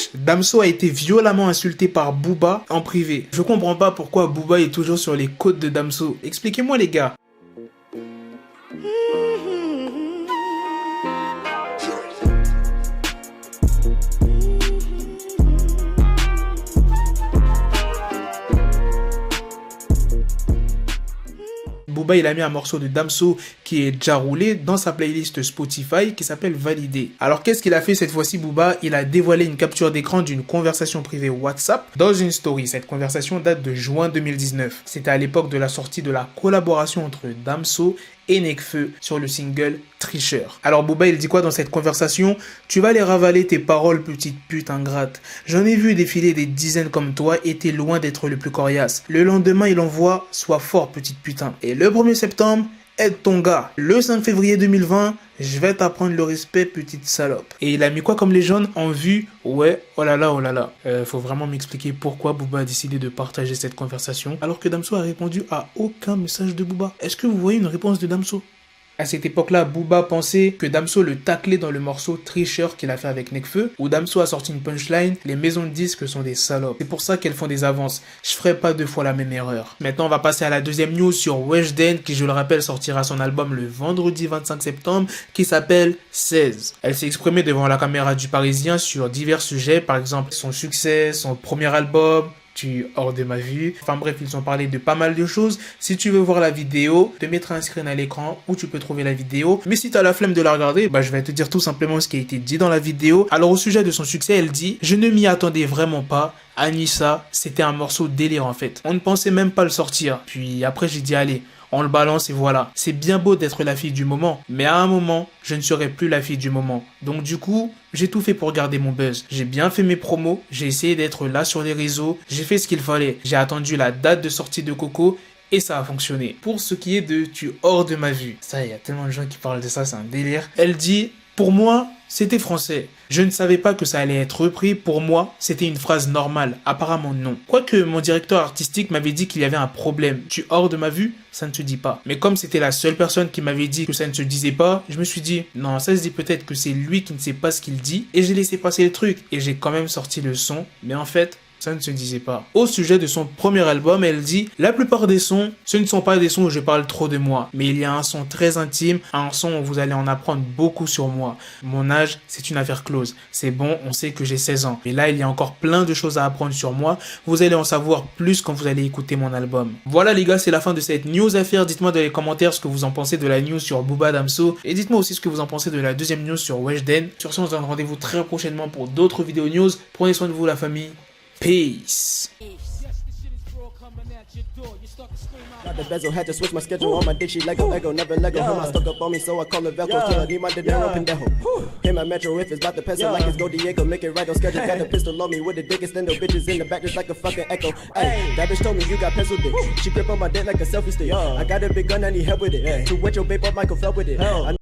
wesh, Damso a été violemment insulté par Booba en privé. Je comprends pas pourquoi Booba est toujours sur les côtes de Damso. Expliquez-moi les gars. Booba il a mis un morceau de Damso qui est déjà roulé dans sa playlist Spotify qui s'appelle Validé. Alors qu'est-ce qu'il a fait cette fois-ci Booba? Il a dévoilé une capture d'écran d'une conversation privée WhatsApp dans une story. Cette conversation date de juin 2019. C'était à l'époque de la sortie de la collaboration entre Damso et Nekfeu sur le single Tricheur. Alors Booba il dit quoi dans cette conversation? Tu vas les ravaler tes paroles petite pute ingrate. J'en ai vu défiler des dizaines comme toi et t'es loin d'être le plus coriace. Le lendemain il envoie sois fort petite putain. Et le 1er septembre aide ton gars. Le 5 février 2020 je vais t'apprendre le respect petite salope. Et il a mis quoi comme légende en vue? Ouais, oh là là, oh là là. Faut vraiment m'expliquer pourquoi Booba a décidé de partager cette conversation alors que Damso a répondu à aucun message de Booba. Est-ce que vous voyez une réponse de Damso? À cette époque-là, Booba pensait que Damso le taclait dans le morceau Tricheur qu'il a fait avec Nekfeu, où Damso a sorti une punchline « Les maisons de disques sont des salopes. C'est pour ça qu'elles font des avances. Je ferai pas 2 fois la même erreur. » Maintenant, on va passer à la deuxième news sur Weshden, qui, je le rappelle, sortira son album le vendredi 25 septembre, qui s'appelle 16. Elle s'est exprimée devant la caméra du Parisien sur divers sujets, par exemple son succès, son premier album, Tu hors de ma vue. Enfin bref, ils ont parlé de pas mal de choses. Si tu veux voir la vidéo, te mettre un screen à l'écran où tu peux trouver la vidéo. Mais si tu as la flemme de la regarder, je vais te dire tout simplement ce qui a été dit dans la vidéo. Alors au sujet de son succès, elle dit « Je ne m'y attendais vraiment pas. Anissa, c'était un morceau délire en fait. On ne pensait même pas le sortir. Puis après j'ai dit allez, on le balance et voilà. C'est bien beau d'être la fille du moment, mais à un moment, je ne serai plus la fille du moment. Donc du coup, j'ai tout fait pour garder mon buzz. J'ai bien fait mes promos, j'ai essayé d'être là sur les réseaux, j'ai fait ce qu'il fallait. J'ai attendu la date de sortie de Coco et ça a fonctionné. Pour ce qui est de Tu hors de ma vue. Ça, il y a tellement de gens qui parlent de ça, c'est un délire. Elle dit « Pour moi, c'était français. Je ne savais pas que ça allait être repris. Pour moi, c'était une phrase normale. Apparemment, non. Quoique mon directeur artistique m'avait dit qu'il y avait un problème. Tu hors de ma vue, ça ne se dit pas. Mais comme c'était la seule personne qui m'avait dit que ça ne se disait pas, je me suis dit, non, ça se dit peut-être que c'est lui qui ne sait pas ce qu'il dit. Et j'ai laissé passer le truc. Et j'ai quand même sorti le son. Mais en fait, ça ne se disait pas. Au sujet de son premier album, elle dit « La plupart des sons, ce ne sont pas des sons où je parle trop de moi, mais il y a un son très intime, un son où vous allez en apprendre beaucoup sur moi. Mon âge, c'est une affaire close. C'est bon, on sait que j'ai 16 ans. Mais là, il y a encore plein de choses à apprendre sur moi. Vous allez en savoir plus quand vous allez écouter mon album. » Voilà les gars, c'est la fin de cette news affaire. Dites-moi dans les commentaires ce que vous en pensez de la news sur Booba Damso. Et dites-moi aussi ce que vous en pensez de la deuxième new sur Weshden. Sur ce, on se donne rendez-vous très prochainement pour d'autres vidéos news. Prenez soin de vous la famille. Peace. Got the bezel, had to switch my schedule on my dick, she Lego, never Lego. Her stuck up on me, so I call her Velcro. Till I need my dinero pendejo. Hit my metro if it's about to pencil like it's Go Diego. Make it right on schedule. Got the pistol on me with the dick extendo. Bitches in the back just like a fucking echo. Hey, that bitch told me you got pencil dick. She grip on my dick like a selfie stick. I got a big gun, I need help with it. To wet your babe up, Michael fell with it.